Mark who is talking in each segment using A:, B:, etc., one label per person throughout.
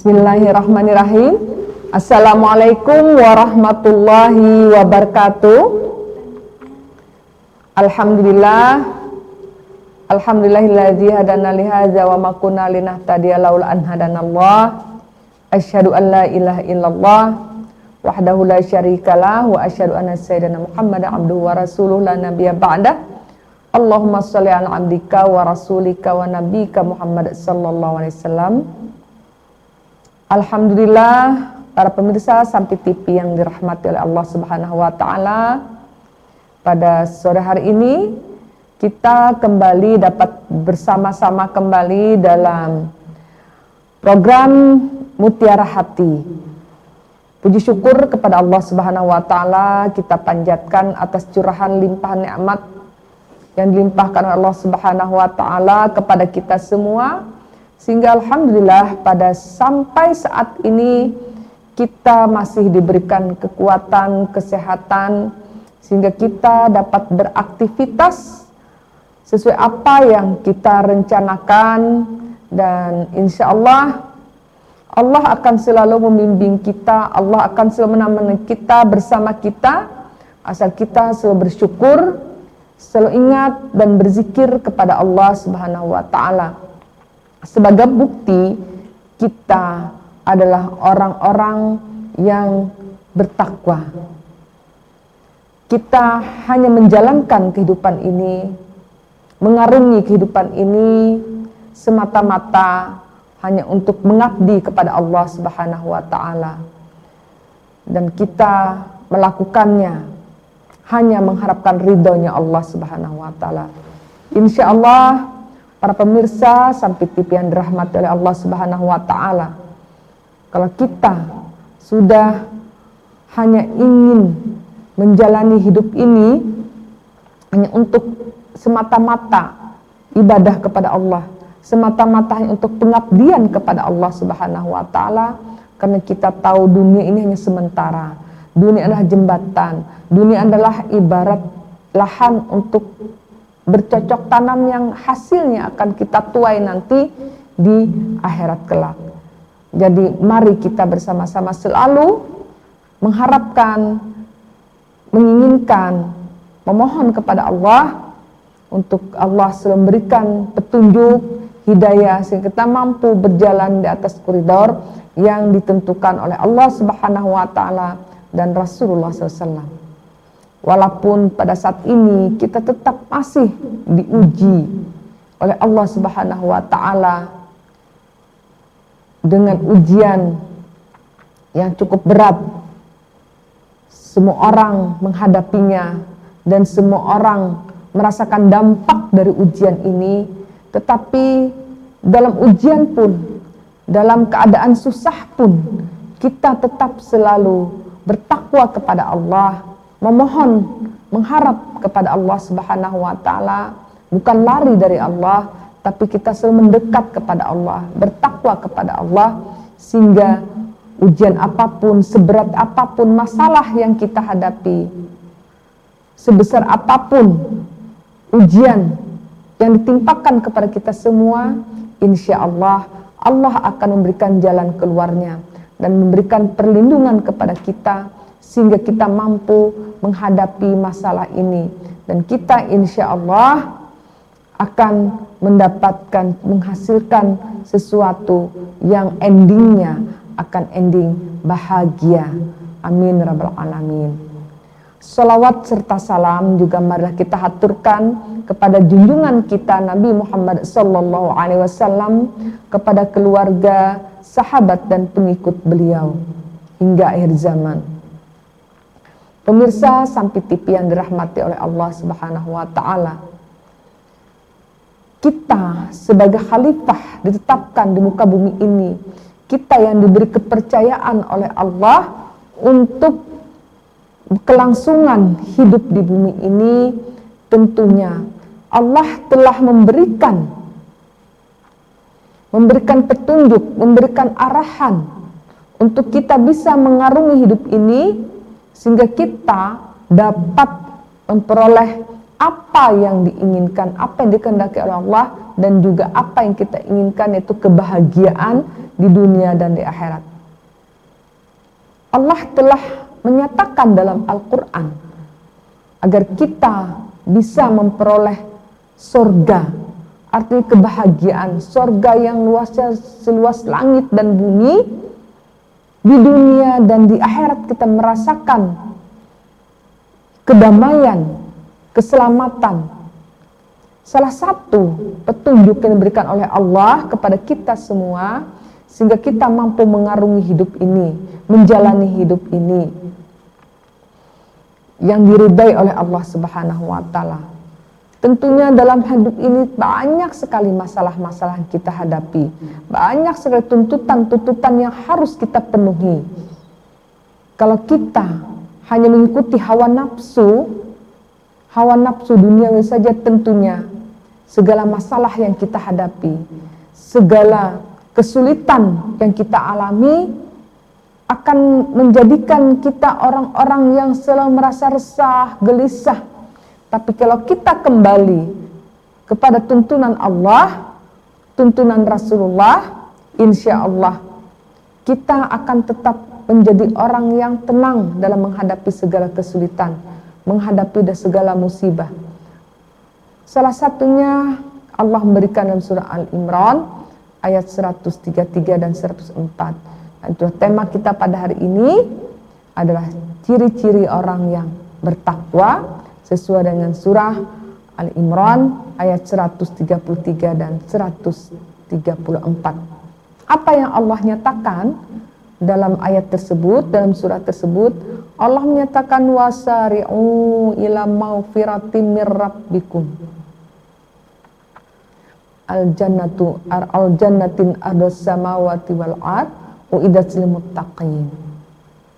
A: Bismillahirrahmanirrahim. Assalamualaikum warahmatullahi wabarakatuh. Alhamdulillahilladzi hadana li hadza wa ma kunna linahtadiya laula an hadanallah. Asyhadu an la ilaha illallah wahdahu la syarikalah wa asyhadu anna sayyidina Muhammadan abduhu wa rasuluh la nabiyya ba'da. Allahumma shalli ala abdika wa rasulika wa nabiyyika Muhammad sallallahu alaihi wasallam. Alhamdulillah, para pemirsa Sampai TV yang dirahmati oleh Allah Subhanahu wa taala. Pada sore hari ini kita kembali dapat bersama-sama kembali dalam program Mutiara Hati. Puji syukur kepada Allah Subhanahu wa taala kita panjatkan atas curahan limpahan nikmat yang dilimpahkan oleh Allah Subhanahu wa taala kepada kita semua, sehingga alhamdulillah pada sampai saat ini kita masih diberikan kekuatan, kesehatan, sehingga kita dapat beraktivitas sesuai apa yang kita rencanakan. Dan insya Allah, Allah akan selalu membimbing kita, Allah akan selalu menemani kita, bersama kita, asal kita selalu bersyukur, selalu ingat dan berzikir kepada Allah Subhanahu wa taala. Sebagai bukti kita adalah orang-orang yang bertakwa. Kita hanya menjalankan kehidupan ini, mengarungi kehidupan ini semata-mata hanya untuk mengabdi kepada Allah Subhanahu wa taala. Dan kita melakukannya hanya mengharapkan ridhonya Allah Subhanahu wa taala. Insya Allah, para pemirsa Sampai TV yang dirahmati oleh Allah Subhanahu wa taala, kalau kita sudah hanya ingin menjalani hidup ini hanya untuk semata-mata ibadah kepada Allah, semata-mata untuk pengabdian kepada Allah Subhanahu wa taala, karena kita tahu dunia ini hanya sementara. Dunia adalah jembatan, dunia adalah ibarat lahan untuk bercocok tanam yang hasilnya akan kita tuai nanti di akhirat kelak. Jadi mari kita bersama-sama selalu mengharapkan, menginginkan, memohon kepada Allah untuk Allah selalu memberikan petunjuk, hidayah, sehingga kita mampu berjalan di atas koridor yang ditentukan oleh Allah Subhanahu wa taala dan Rasulullah SAW. Walaupun pada saat ini kita tetap masih diuji oleh Allah Subhanahu wa taala dengan ujian yang cukup berat. Semua orang menghadapinya dan semua orang merasakan dampak dari ujian ini, tetapi dalam ujian pun, dalam keadaan susah pun, kita tetap selalu bertakwa kepada Allah, memohon, mengharap kepada Allah Subhanahu wa taala, bukan lari dari Allah, tapi kita selalu mendekat kepada Allah, bertakwa kepada Allah, sehingga ujian apapun, seberat apapun masalah yang kita hadapi, sebesar apapun ujian yang ditimpakan kepada kita semua, insya Allah, Allah akan memberikan jalan keluarnya dan memberikan perlindungan kepada kita, sehingga kita mampu menghadapi masalah ini. Dan kita insya Allah akan mendapatkan, menghasilkan sesuatu yang endingnya akan ending bahagia. Amin rabbal alamin. Salawat serta salam juga marilah kita haturkan kepada junjungan kita Nabi Muhammad sallallahu alaihi wasallam, kepada keluarga, sahabat dan pengikut beliau hingga akhir zaman. Pemirsa Sampai TV yang dirahmati oleh Allah Subhanahu wa taala, kita sebagai khalifah ditetapkan di muka bumi ini. Kita yang diberi kepercayaan oleh Allah untuk kelangsungan hidup di bumi ini, tentunya Allah telah memberikan petunjuk, memberikan arahan untuk kita bisa mengarungi hidup ini, sehingga kita dapat memperoleh apa yang diinginkan, apa yang dikehendaki oleh Allah, dan juga apa yang kita inginkan, yaitu kebahagiaan di dunia dan di akhirat. Allah telah menyatakan dalam Al-Quran agar kita bisa memperoleh surga, artinya kebahagiaan, surga yang luasnya seluas langit dan bumi. Di dunia dan di akhirat kita merasakan kedamaian, keselamatan. Salah satu petunjuk yang diberikan oleh Allah kepada kita semua sehingga kita mampu mengarungi hidup ini, menjalani hidup ini yang diridai oleh Allah Subhanahu wa taala. Tentunya dalam hidup ini banyak sekali masalah-masalah yang kita hadapi, banyak sekali tuntutan-tuntutan yang harus kita penuhi. Kalau kita hanya mengikuti hawa nafsu duniawi saja, tentunya segala masalah yang kita hadapi, segala kesulitan yang kita alami akan menjadikan kita orang-orang yang selalu merasa resah, gelisah. Tapi kalau kita kembali kepada tuntunan Allah, tuntunan Rasulullah, insya Allah kita akan tetap menjadi orang yang tenang dalam menghadapi segala kesulitan, menghadapi segala musibah. Salah satunya Allah memberikan dalam surah Al-Imran ayat 133 dan 104. Nah, itu tema kita pada hari ini adalah ciri-ciri orang yang bertakwa sesuai dengan surah Al-Imran ayat 133 dan 134. Apa yang Allah nyatakan dalam ayat tersebut, dalam surah tersebut? Allah menyatakan wasari'u ila maghfiratin mir rabbikum al-jannatin adas samawati wal ard uiddat lil muttaqin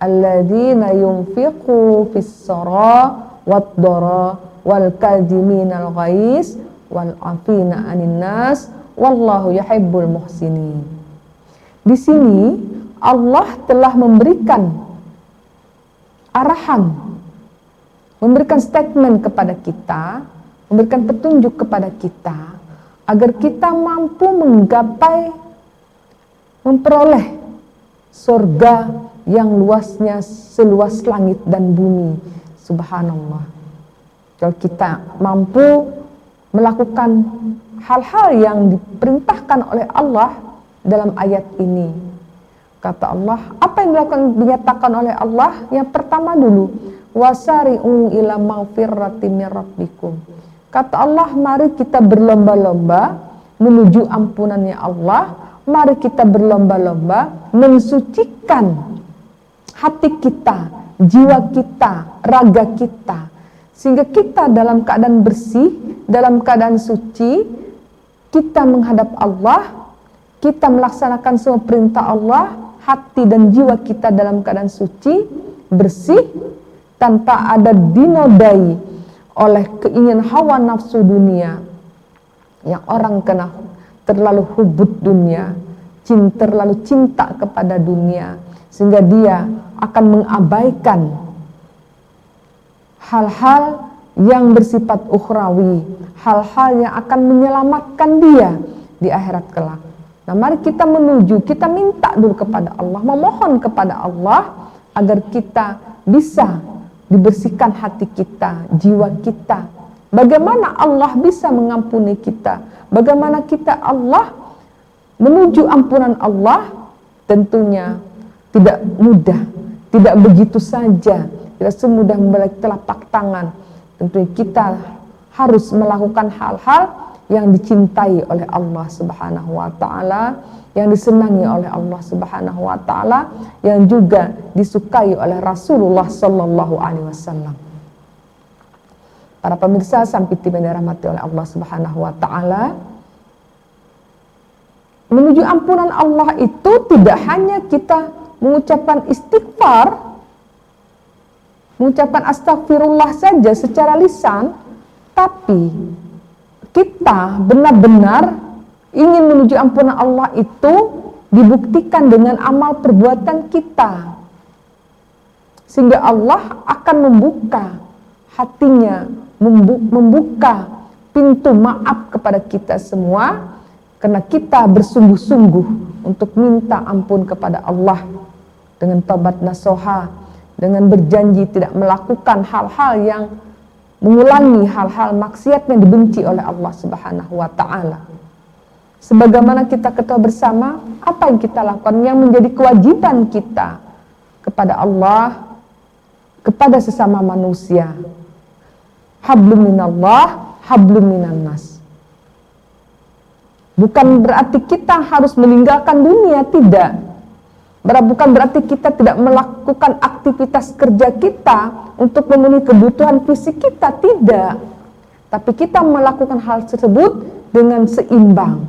A: alladzina yunfiqu fis sara wad-dara wal kadhiminal ghaiz wal afina 'anil nas wallahu yuhibbul muhsinin. Di sini Allah telah memberikan arahan, memberikan statement kepada kita, memberikan petunjuk kepada kita agar kita mampu menggapai, memperoleh surga yang luasnya seluas langit dan bumi. Subhanallah. Kalau kita mampu melakukan hal-hal yang diperintahkan oleh Allah dalam ayat ini. Kata Allah, apa yang dinyatakan oleh Allah? Yang pertama dulu, wasari'u ila maghfiratin mir rabbikum. Kata Allah, mari kita berlomba-lomba menuju ampunannya Allah. Mari kita berlomba-lomba mensucikan hati kita, jiwa kita, raga kita, sehingga kita dalam keadaan bersih, dalam keadaan suci, kita menghadap Allah, kita melaksanakan semua perintah Allah, hati dan jiwa kita dalam keadaan suci, bersih, tanpa ada dinodai oleh keinginan hawa nafsu dunia, yang orang kena terlalu hubud dunia, terlalu cinta kepada dunia, sehingga dia akan mengabaikan hal-hal yang bersifat ukhrawi, hal-hal yang akan menyelamatkan dia di akhirat kelak. Nah, mari kita menuju, kita minta dulu kepada Allah, memohon kepada Allah agar kita bisa dibersihkan hati kita, jiwa kita. Bagaimana Allah bisa mengampuni kita? Bagaimana kita Allah menuju ampunan Allah? Tentunya tidak mudah, tidak begitu saja, tidak semudah membalik telapak tangan. Tentunya kita harus melakukan hal-hal yang dicintai oleh Allah Subhanahu wa taala, yang disenangi oleh Allah Subhanahu wa taala, yang juga disukai oleh Rasulullah sallallahu alaihi wasallam. Para pemirsa sampai tiba dirahmati oleh Allah Subhanahu wa taala, menuju ampunan Allah itu tidak hanya kita mengucapkan istighfar, mengucapkan astagfirullah saja secara lisan, tapi kita benar-benar ingin menuju ampunan Allah itu dibuktikan dengan amal perbuatan kita, sehingga Allah akan membuka hatinya membuka pintu maaf kepada kita semua, karena kita bersungguh-sungguh untuk minta ampun kepada Allah dengan taubat nasuha, dengan berjanji tidak melakukan hal-hal yang mengulangi hal-hal maksiat yang dibenci oleh Allah Subhanahu wa taala. Sebagaimana kita ketahui bersama, apa yang kita lakukan yang menjadi kewajiban kita kepada Allah, kepada sesama manusia. Hablum minallah, hablum minan nas. Bukan berarti kita harus meninggalkan dunia, tidak. Bukan berarti kita tidak melakukan aktivitas kerja kita untuk memenuhi kebutuhan fisik kita, tidak. Tapi kita melakukan hal tersebut dengan seimbang.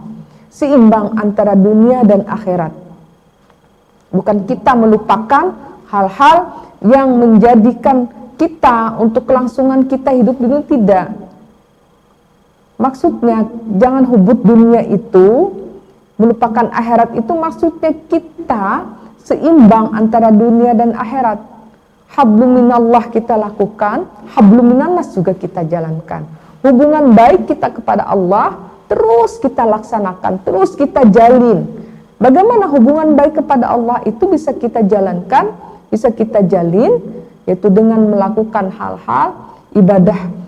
A: Seimbang antara dunia dan akhirat. Bukan kita melupakan hal-hal yang menjadikan kita untuk kelangsungan kita hidup dunia, tidak. Maksudnya jangan hubut dunia itu, melupakan akhirat itu, maksudnya kita seimbang antara dunia dan akhirat. Hablum minallah kita lakukan, hablum minannas juga kita jalankan. Hubungan baik kita kepada Allah terus kita laksanakan, terus kita jalin. Bagaimana hubungan baik kepada Allah itu bisa kita jalankan, bisa kita jalin, yaitu dengan melakukan hal-hal ibadah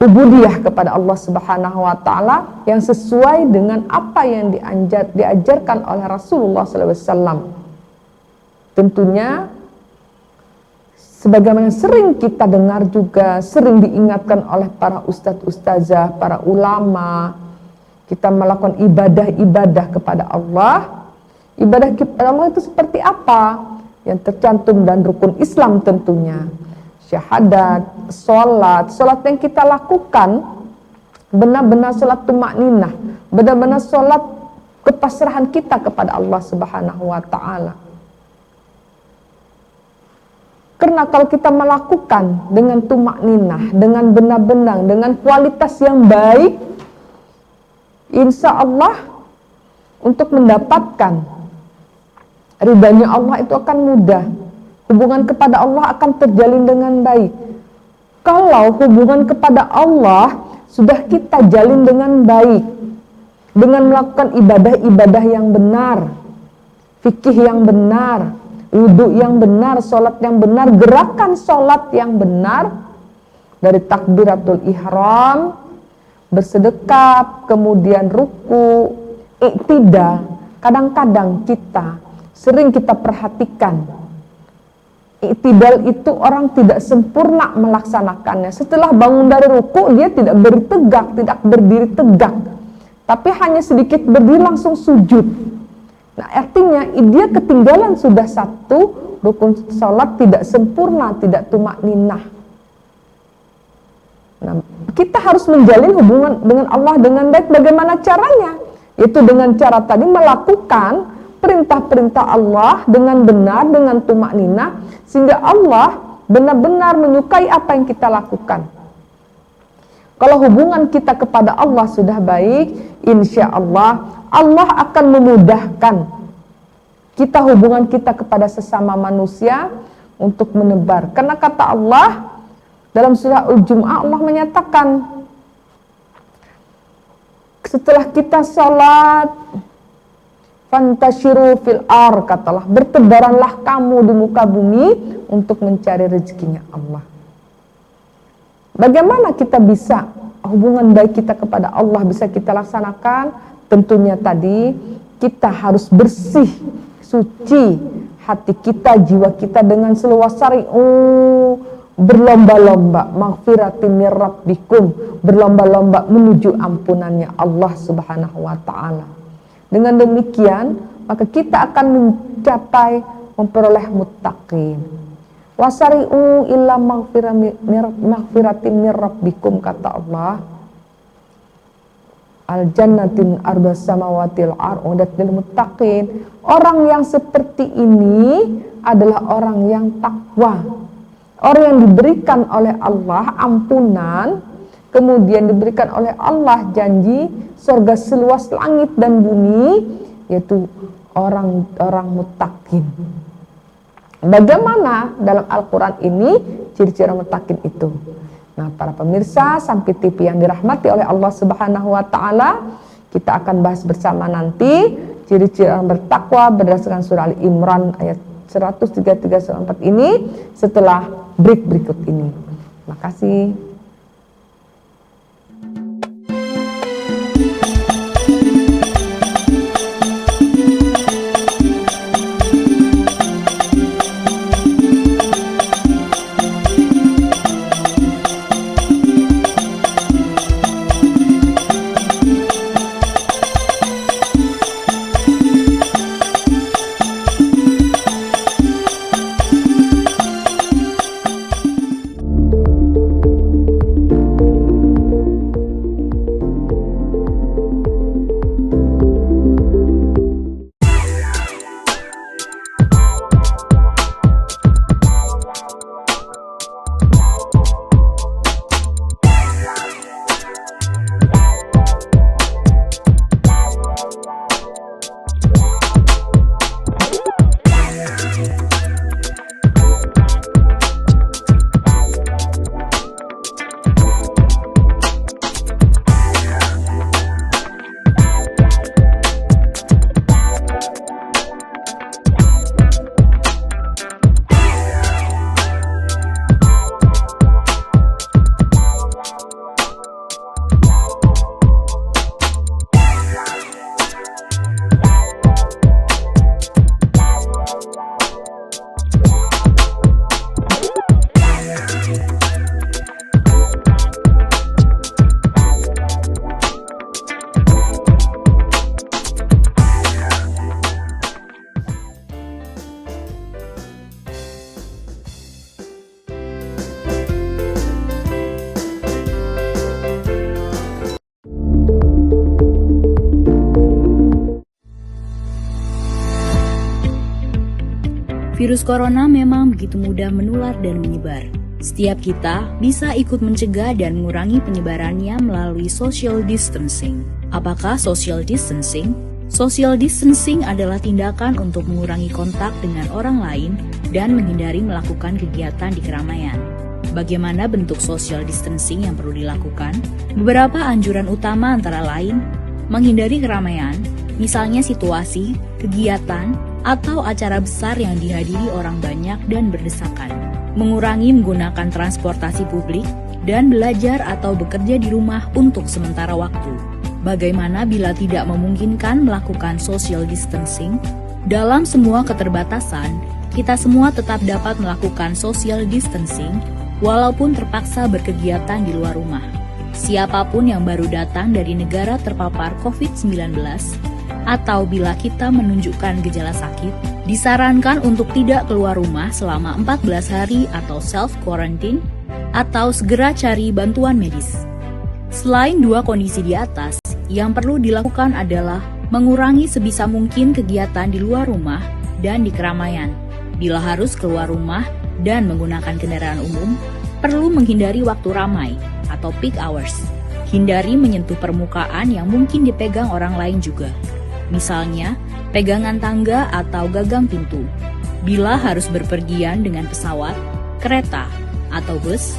A: ubudiyah kepada Allah Subhanahu wa taala yang sesuai dengan apa yang diajarkan oleh Rasulullah SAW. Tentunya sebagaimana sering kita dengar juga, sering diingatkan oleh para ustadz ustazah, para ulama, kita melakukan ibadah-ibadah kepada Allah. Ibadah kepada Allah itu seperti apa? Yang tercantum dan rukun Islam tentunya. Syahadat, sholat yang kita lakukan benar-benar sholat tumakninah, benar-benar sholat kepasrahan kita kepada Allah Subhanahu wa taala. Karena kalau kita melakukan dengan tumakninah, dengan benar-benar, dengan kualitas yang baik, insya Allah untuk mendapatkan ridhanya Allah itu akan mudah. Hubungan kepada Allah akan terjalin dengan baik. Kalau hubungan kepada Allah sudah kita jalin dengan baik, dengan melakukan ibadah-ibadah yang benar, fikih yang benar, wudhu yang benar, sholat yang benar, gerakan sholat yang benar, dari takbiratul ihram, bersedekap, kemudian ruku, iktidal. Kadang-kadang sering kita perhatikan, iktidal itu orang tidak sempurna melaksanakannya. Setelah bangun dari ruku, dia tidak bertegak, tidak berdiri tegak, tapi hanya sedikit berdiri langsung sujud. Nah, artinya dia ketinggalan sudah satu rukun sholat, tidak sempurna, tidak tumakninah. Nah, kita harus menjalin hubungan dengan Allah dengan baik. Bagaimana caranya? Yaitu dengan cara tadi melakukan perintah-perintah Allah dengan benar, dengan tumakninah, sehingga Allah benar-benar menyukai apa yang kita lakukan. Kalau hubungan kita kepada Allah sudah baik, insya Allah akan memudahkan kita hubungan kita kepada sesama manusia untuk menebar. Karena kata Allah dalam surah Al-Jum'ah, Allah menyatakan setelah kita sholat, fantashiru fil ar, katalah bertebaranlah kamu di muka bumi untuk mencari rezekinya Allah. Bagaimana kita bisa hubungan baik kita kepada Allah bisa kita laksanakan? Tentunya tadi kita harus bersih, suci hati kita, jiwa kita dengan seluas berlomba-lomba maghfiratin mir rabbikum, berlomba-lomba menuju ampunannya Allah Subhanahu wa taala. Dengan demikian, maka kita akan mencapai memperoleh muttaqin. Wasari'u illa maghfiratin mir rabbikum, kata Allah. Al-jannatin arbas samawatil ar'udat lil muttaqin. Orang yang seperti ini adalah orang yang takwa. Orang yang diberikan oleh Allah ampunan, kemudian diberikan oleh Allah janji surga seluas langit dan bumi, yaitu orang-orang muttaqin. Bagaimana dalam Al-Quran ini ciri-ciri muttaqin itu? Nah, para pemirsa Sampai TV yang dirahmati oleh Allah Subhanahu wa taala, kita akan bahas bersama nanti ciri-ciri orang bertakwa berdasarkan surah Ali Imran ayat 133-104 ini setelah break berikut ini. Terima kasih.
B: Virus corona memang begitu mudah menular dan menyebar. Setiap kita bisa ikut mencegah dan mengurangi penyebarannya melalui social distancing. Apakah social distancing? Social distancing adalah tindakan untuk mengurangi kontak dengan orang lain dan menghindari melakukan kegiatan di keramaian. Bagaimana bentuk social distancing yang perlu dilakukan? Beberapa anjuran utama antara lain, menghindari keramaian, misalnya situasi, kegiatan, atau acara besar yang dihadiri orang banyak dan berdesakan. Mengurangi menggunakan transportasi publik dan belajar atau bekerja di rumah untuk sementara waktu. Bagaimana bila tidak memungkinkan melakukan social distancing? Dalam semua keterbatasan, kita semua tetap dapat melakukan social distancing walaupun terpaksa berkegiatan di luar rumah. Siapapun yang baru datang dari negara terpapar COVID-19 atau bila kita menunjukkan gejala sakit, disarankan untuk tidak keluar rumah selama 14 hari atau self-quarantine atau segera cari bantuan medis. Selain dua kondisi di atas, yang perlu dilakukan adalah mengurangi sebisa mungkin kegiatan di luar rumah dan di keramaian. Bila harus keluar rumah dan menggunakan kendaraan umum, perlu menghindari waktu ramai atau peak hours. Hindari menyentuh permukaan yang mungkin dipegang orang lain juga. Misalnya, pegangan tangga atau gagang pintu. Bila harus berpergian dengan pesawat, kereta, atau bus,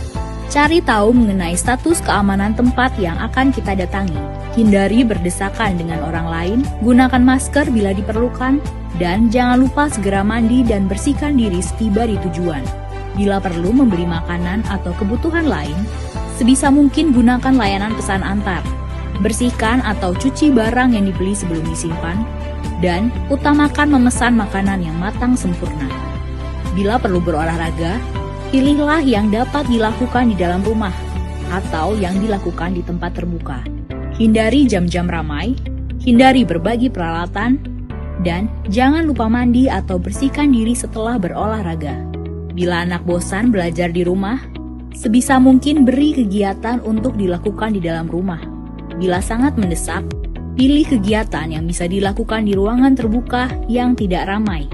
B: cari tahu mengenai status keamanan tempat yang akan kita datangi. Hindari berdesakan dengan orang lain, gunakan masker bila diperlukan, dan jangan lupa segera mandi dan bersihkan diri setiba di tujuan. Bila perlu membeli makanan atau kebutuhan lain, sebisa mungkin gunakan layanan pesan antar. Bersihkan atau cuci barang yang dibeli sebelum disimpan, dan utamakan memesan makanan yang matang sempurna. Bila perlu berolahraga, pilihlah yang dapat dilakukan di dalam rumah atau yang dilakukan di tempat terbuka. Hindari jam-jam ramai, hindari berbagi peralatan, dan jangan lupa mandi atau bersihkan diri setelah berolahraga. Bila anak bosan belajar di rumah, sebisa mungkin beri kegiatan untuk dilakukan di dalam rumah. Bila sangat mendesak, pilih kegiatan yang bisa dilakukan di ruangan terbuka yang tidak ramai.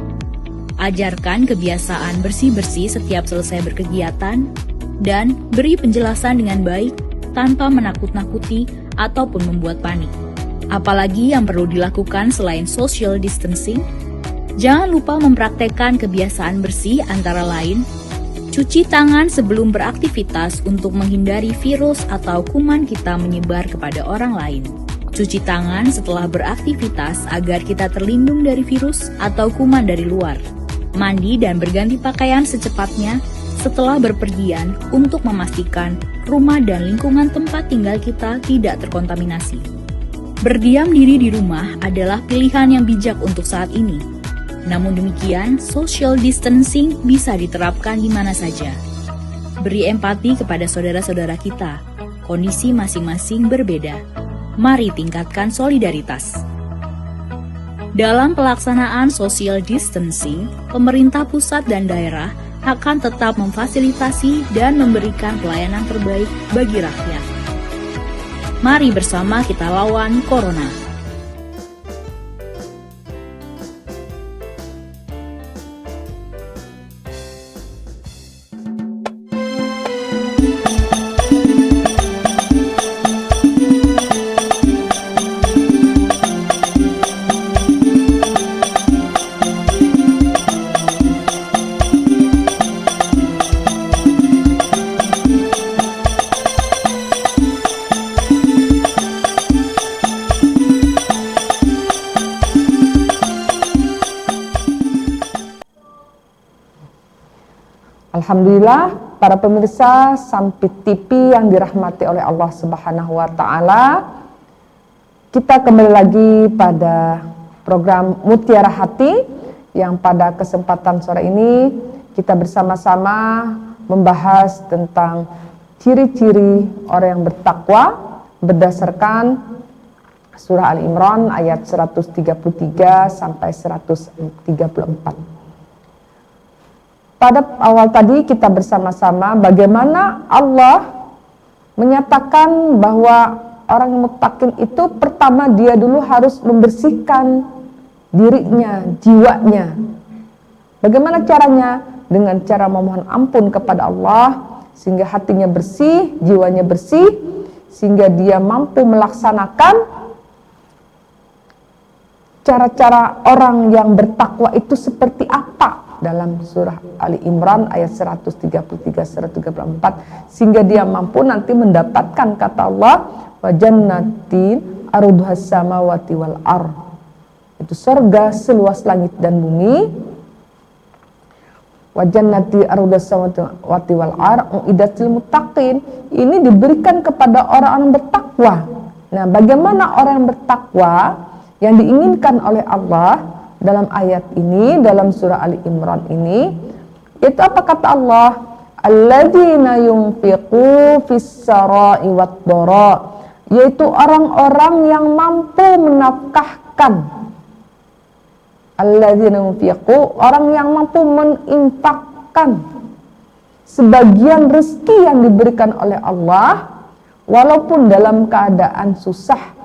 B: Ajarkan kebiasaan bersih-bersih setiap selesai berkegiatan, dan beri penjelasan dengan baik tanpa menakut-nakuti ataupun membuat panik. Apalagi yang perlu dilakukan selain social distancing, jangan lupa mempraktekkan kebiasaan bersih antara lain, Cuci tangan sebelum beraktivitas untuk menghindari virus atau kuman kita menyebar kepada orang lain. Cuci tangan setelah beraktivitas agar kita terlindung dari virus atau kuman dari luar. Mandi dan berganti pakaian secepatnya setelah berpergian untuk memastikan rumah dan lingkungan tempat tinggal kita tidak terkontaminasi. Berdiam diri di rumah adalah pilihan yang bijak untuk saat ini. Namun demikian, social distancing bisa diterapkan di mana saja. Beri empati kepada saudara-saudara kita. Kondisi masing-masing berbeda. Mari tingkatkan solidaritas. Dalam pelaksanaan social distancing, pemerintah pusat dan daerah akan tetap memfasilitasi dan memberikan pelayanan terbaik bagi rakyat. Mari bersama kita lawan Corona.
A: Alhamdulillah, para pemirsa Sampit TV yang dirahmati oleh Allah Subhanahu wa Ta'ala, kita kembali lagi pada program Mutiara Hati yang pada kesempatan sore ini kita bersama-sama membahas tentang ciri-ciri orang yang bertakwa berdasarkan surah Ali Imran ayat 133 sampai 134. Pada awal tadi kita bersama-sama bagaimana Allah menyatakan bahwa orang yang muttaqin itu pertama dia dulu harus membersihkan dirinya, jiwanya. Bagaimana caranya? Dengan cara memohon ampun kepada Allah sehingga hatinya bersih, jiwanya bersih, sehingga dia mampu melaksanakan cara-cara orang yang bertakwa itu seperti apa dalam surah Ali Imran ayat 133-134, sehingga dia mampu nanti mendapatkan kata Allah wa jannatin arduhas samawati wal ar, itu surga seluas langit dan bumi. Wa jannati arduhas samawati wal ar uiddatil muttaqin, ini diberikan kepada orang-orang bertakwa. Nah, bagaimana orang yang bertakwa yang diinginkan oleh Allah dalam ayat ini, dalam surah Ali Imran ini, itu apa kata Allah? Alladzina yunfiqu fis-sarai wad-dara, yaitu orang-orang yang mampu menafkahkan. Alladzina yunfiqu, orang yang mampu menginfakkan sebagian rezeki yang diberikan oleh Allah, walaupun dalam keadaan susah,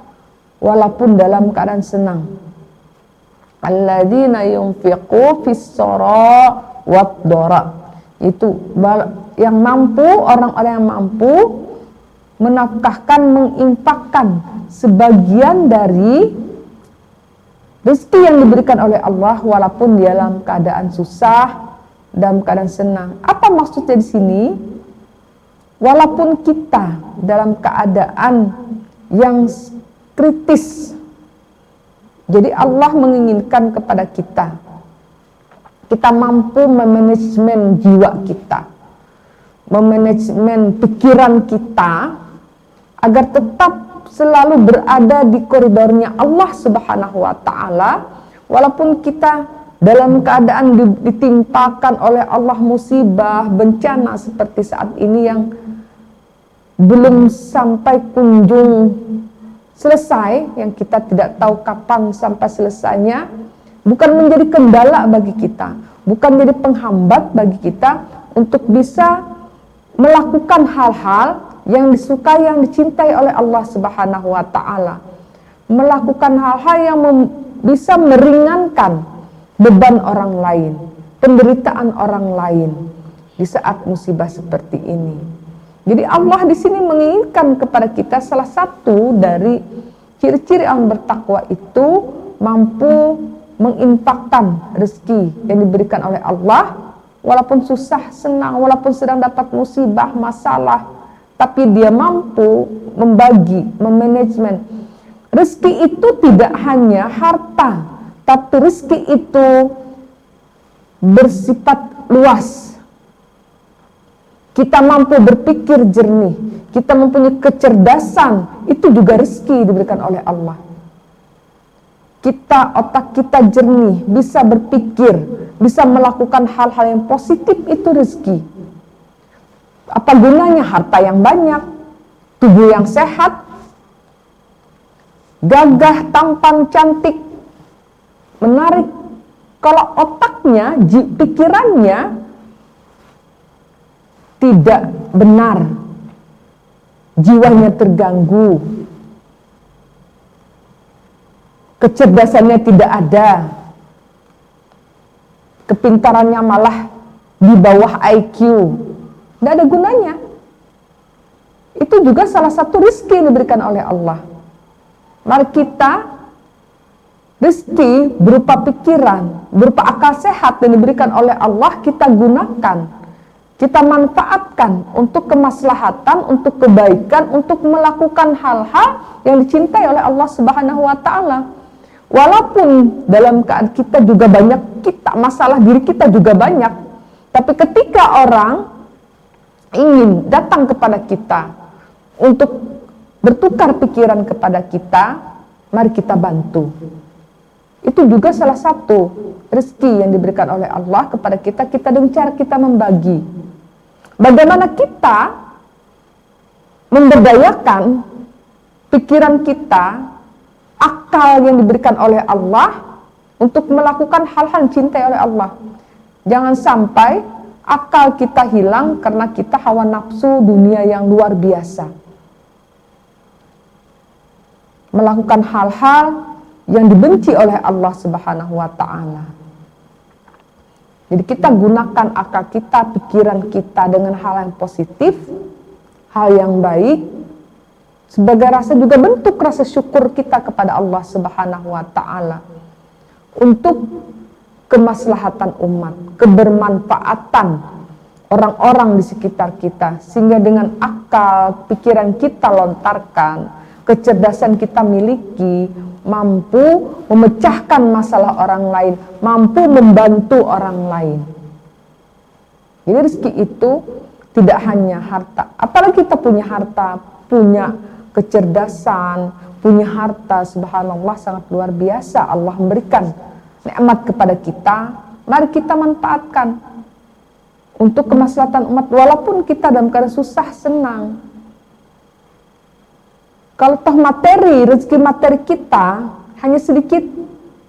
A: walaupun dalam keadaan senang. Alladzina yunfiqu fis-sarai wad-dara, itu yang mampu, orang-orang yang mampu menafkahkan, menginfakkan sebagian dari rezeki yang diberikan oleh Allah walaupun dalam keadaan susah, dalam keadaan senang. Apa maksudnya di sini? Walaupun kita dalam keadaan yang kritis, jadi Allah menginginkan kepada kita mampu memanajemen jiwa kita, memanajemen pikiran kita agar tetap selalu berada di koridornya Allah Subhanahu wa Ta'ala, walaupun kita dalam keadaan ditimpakan oleh Allah musibah, bencana seperti saat ini yang belum sampai kunjung selesai, yang kita tidak tahu kapan sampai selesainya, bukan menjadi kendala bagi kita, bukan menjadi penghambat bagi kita untuk bisa melakukan hal-hal yang disukai, yang dicintai oleh Allah Subhanahu wa Ta'ala, melakukan hal-hal yang bisa meringankan beban orang lain, penderitaan orang lain di saat musibah seperti ini. Jadi Allah di sini menginginkan kepada kita, salah satu dari ciri-ciri orang bertakwa itu mampu menginfakkan rezeki yang diberikan oleh Allah walaupun susah, senang, walaupun sedang dapat musibah, masalah, tapi dia mampu membagi, memanajemen. Rezeki itu tidak hanya harta, tapi rezeki itu bersifat luas. Kita mampu berpikir jernih, kita mempunyai kecerdasan, itu juga rezeki diberikan oleh Allah. Otak kita jernih, bisa berpikir, bisa melakukan hal-hal yang positif, itu rezeki. Apa gunanya harta yang banyak, tubuh yang sehat, gagah, tampan, cantik, menarik, kalau otaknya, pikirannya tidak benar, jiwanya terganggu, kecerdasannya tidak ada, kepintarannya malah di bawah IQ, tidak ada gunanya. Itu juga salah satu rezeki yang diberikan oleh Allah. Mari kita rezeki berupa pikiran, berupa akal sehat yang diberikan oleh Allah, kita gunakan, kita manfaatkan untuk kemaslahatan, untuk kebaikan, untuk melakukan hal-hal yang dicintai oleh Allah Subhanahu wa Ta'ala. Walaupun dalam keadaan kita juga banyak, masalah diri kita juga banyak, tapi ketika orang ingin datang kepada kita untuk bertukar pikiran kepada kita, mari kita bantu. Itu juga salah satu rezeki yang diberikan oleh Allah kepada kita dengan cara kita membagi. Bagaimana kita memberdayakan pikiran kita, akal yang diberikan oleh Allah untuk melakukan hal-hal yang dicintai oleh Allah. Jangan sampai akal kita hilang karena kita hawa nafsu dunia yang luar biasa. Melakukan hal-hal yang dibenci oleh Allah Subhanahu wa Ta'ala. Jadi kita gunakan akal kita, pikiran kita dengan hal yang positif, hal yang baik, sebagai rasa juga bentuk rasa syukur kita kepada Allah Subhanahu wa Ta'ala untuk kemaslahatan umat, kebermanfaatan orang-orang di sekitar kita, sehingga dengan akal, pikiran kita lontarkan, kecerdasan kita miliki, mampu memecahkan masalah orang lain, mampu membantu orang lain. Jadi rezeki itu tidak hanya harta, apalagi kita punya harta, punya kecerdasan, punya harta, subhanallah sangat luar biasa. Allah memberikan nikmat kepada kita, mari kita manfaatkan untuk kemaslahatan umat, walaupun kita dalam keadaan susah, senang. Kalau toh rezeki materi kita hanya sedikit,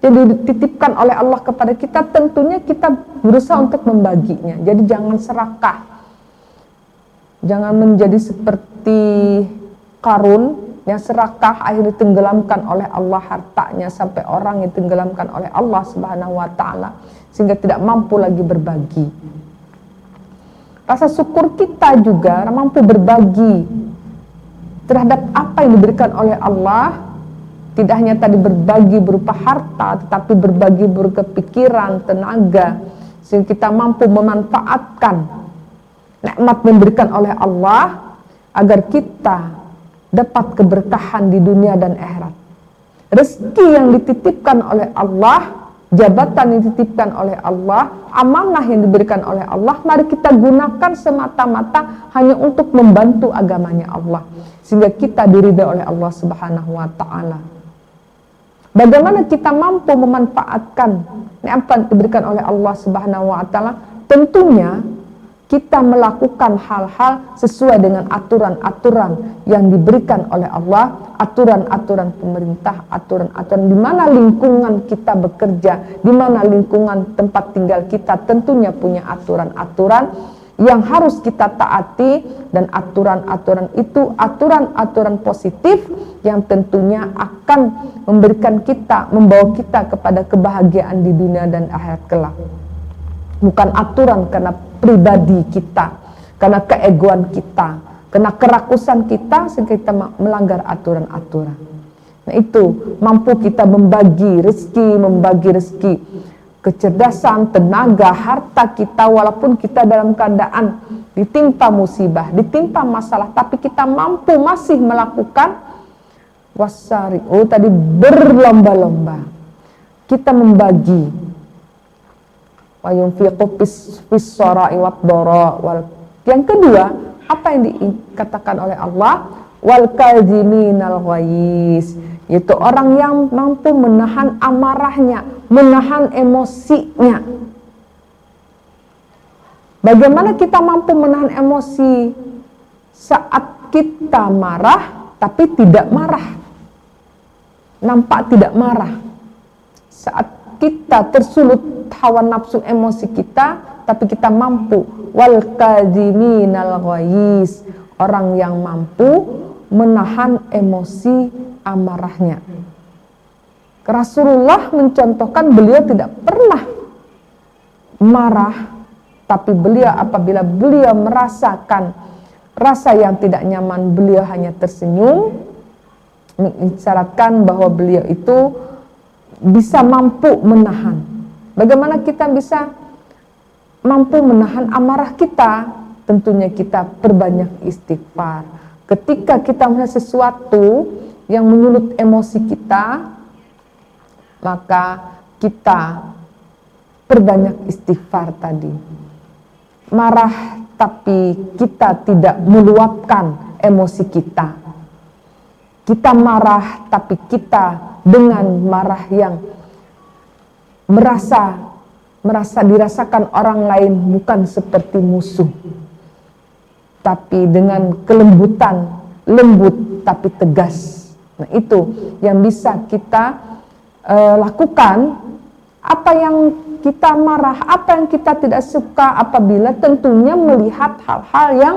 A: jadi dititipkan oleh Allah kepada kita, tentunya kita berusaha untuk membaginya. Jadi jangan serakah, jangan menjadi seperti Qarun yang serakah, akhirnya tenggelamkan oleh Allah hartanya, sampai orang yang tenggelamkan oleh Allah Subhanahu wa Ta'ala, sehingga tidak mampu lagi berbagi. Rasa syukur kita juga mampu berbagi terhadap apa yang diberikan oleh Allah, tidak hanya tadi berbagi berupa harta, tetapi berbagi berupa pikiran, tenaga, sehingga kita mampu memanfaatkan nikmat yang diberikan oleh Allah agar kita dapat keberkahan di dunia dan akhirat. Rezeki yang dititipkan oleh Allah, jabatan yang dititipkan oleh Allah, amanah yang diberikan oleh Allah, mari kita gunakan semata-mata hanya untuk membantu agamanya Allah, sehingga kita diridhai oleh Allah Subhanahu wa Ta'ala. Bagaimana kita mampu memanfaatkan nikmat yang diberikan oleh Allah Subhanahu wa Ta'ala? Tentunya kita melakukan hal-hal sesuai dengan aturan-aturan yang diberikan oleh Allah, aturan-aturan pemerintah, aturan-aturan di mana lingkungan kita bekerja, di mana lingkungan tempat tinggal kita tentunya punya aturan-aturan yang harus kita taati, dan aturan-aturan itu aturan-aturan positif yang tentunya akan membawa kita kepada kebahagiaan di dunia dan akhirat kelak. Bukan aturan karena pribadi kita, karena keegoan kita, karena kerakusan kita sehingga kita melanggar aturan-aturan. Nah itu mampu kita membagi rezeki, kecerdasan, tenaga, harta kita, walaupun kita dalam keadaan ditimpa musibah, ditimpa masalah, tapi kita mampu masih melakukan wasari'u tadi, berlomba-lomba. Kita membagi, wa yunfiqu fis sarai wad dara wal. Yang kedua, apa yang dikatakan oleh Allah? Wal kadhiminal ghaiz, yaitu orang yang mampu menahan amarahnya, menahan emosinya. Bagaimana kita mampu menahan emosi saat kita marah tapi tidak marah? Nampak tidak marah. Saat kita tersulut hawa nafsu emosi kita, tapi kita mampu. Wal kadhiminal ghaiz, orang yang mampu menahan emosi amarahnya. Rasulullah mencontohkan, beliau tidak pernah marah, tapi beliau apabila beliau merasakan rasa yang tidak nyaman, beliau hanya tersenyum, mengisyaratkan bahwa beliau itu bisa mampu menahan. Bagaimana kita bisa mampu menahan amarah kita? Tentunya kita perbanyak istighfar. Ketika kita melihat sesuatu yang menyulut emosi kita, maka kita perbanyak istighfar tadi. Marah tapi kita tidak meluapkan emosi kita. Kita marah tapi kita dengan marah yang merasa dirasakan orang lain bukan seperti musuh, tapi dengan kelembutan, lembut tapi tegas. Nah, itu yang bisa kita lakukan. Apa yang kita marah, apa yang kita tidak suka, apabila tentunya melihat hal-hal yang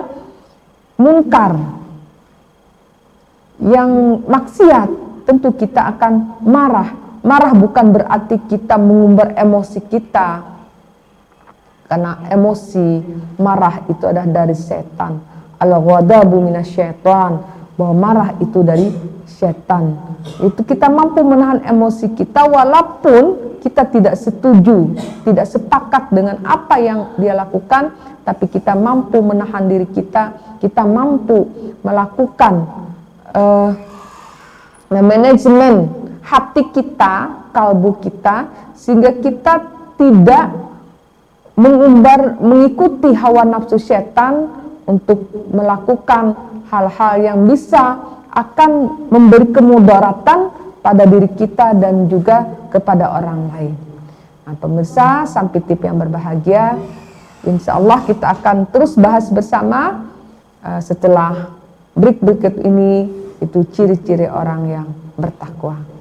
A: mungkar, yang maksiat, tentu kita akan marah. Marah bukan berarti kita mengumbar emosi kita, karena emosi marah itu adalah dari setan. Al-ghadabu minasyaitan, bahwa marah itu dari setan. Itu kita mampu menahan emosi kita walaupun kita tidak setuju, tidak sepakat dengan apa yang dia lakukan, tapi kita mampu menahan diri kita, kita mampu melakukan manajemen hati kita, kalbu kita, sehingga kita tidak mengikuti hawa nafsu setan untuk melakukan hal-hal yang bisa akan memberi kemudaratan pada diri kita dan juga kepada orang lain. Nah, pemirsa, sampai tip yang berbahagia, insya Allah kita akan terus bahas bersama setelah break berikut ini, itu ciri-ciri orang yang bertakwa.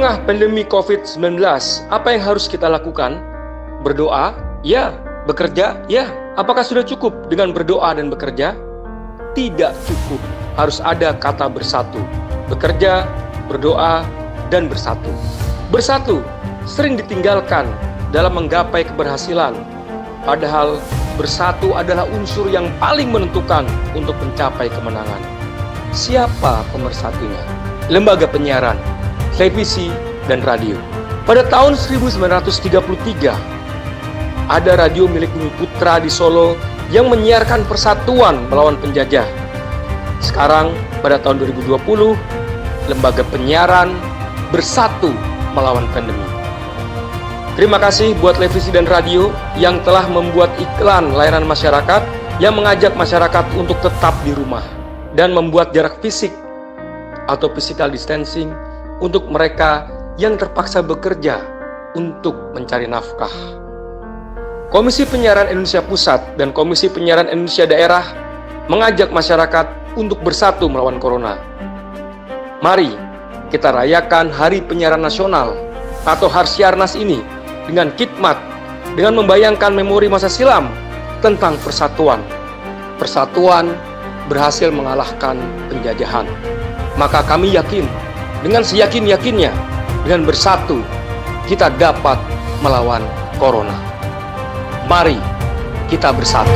C: tengah pandemi COVID-19, apa yang harus kita lakukan? Berdoa? Ya. Bekerja? Ya. Apakah sudah cukup dengan berdoa dan bekerja? Tidak cukup. Harus ada kata bersatu. Bekerja, berdoa, dan bersatu. Bersatu sering ditinggalkan dalam menggapai keberhasilan. Padahal bersatu adalah unsur yang paling menentukan untuk mencapai kemenangan. Siapa pemersatunya? Lembaga penyiaran, televisi, dan radio. Pada tahun 1933, ada radio milik Bumi Putra di Solo yang menyiarkan persatuan melawan penjajah. Sekarang, pada tahun 2020, lembaga penyiaran bersatu melawan pandemi. Terima kasih buat televisi dan radio yang telah membuat iklan layanan masyarakat yang mengajak masyarakat untuk tetap di rumah dan membuat jarak fisik atau physical distancing untuk mereka yang terpaksa bekerja untuk mencari nafkah. Komisi Penyiaran Indonesia Pusat dan Komisi Penyiaran Indonesia Daerah mengajak masyarakat untuk bersatu melawan corona. Mari kita rayakan Hari Penyiaran Nasional atau Harsiarnas ini dengan khidmat, dengan membayangkan memori masa silam tentang persatuan. Persatuan berhasil mengalahkan penjajahan. Maka kami yakin, dengan seyakin-yakinnya, dengan bersatu, kita dapat melawan corona. Mari kita bersatu.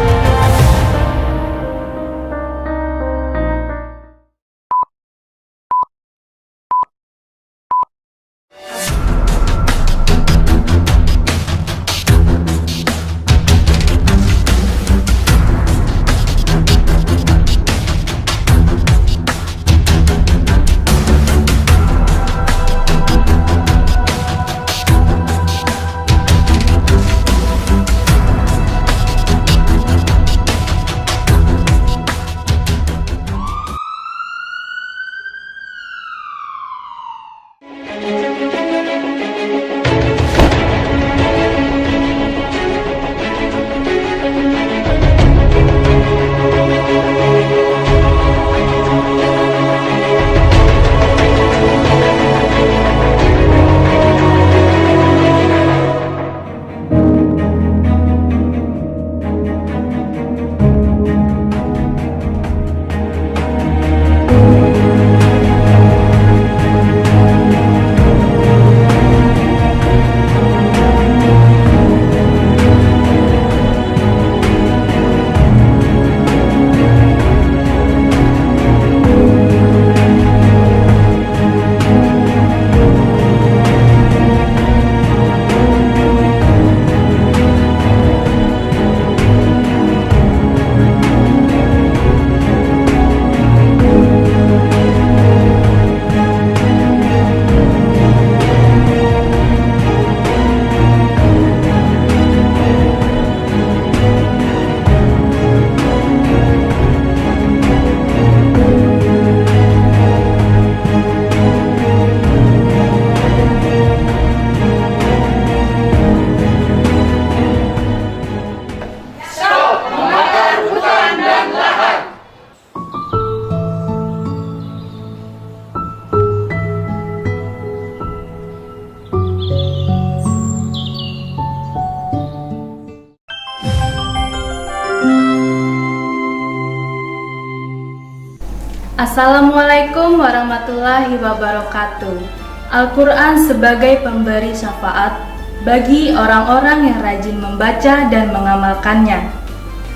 D: Assalamualaikum warahmatullahi wabarakatuh. Al-Quran sebagai pemberi syafaat bagi orang-orang yang rajin membaca dan mengamalkannya.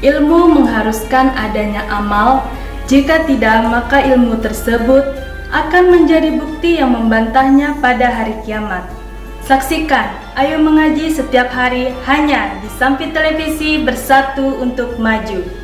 D: Ilmu mengharuskan adanya amal, jika tidak maka ilmu tersebut akan menjadi bukti yang membantahnya pada hari kiamat. Saksikan Ayo Mengaji setiap hari hanya di Sampi Televisi, bersatu untuk maju.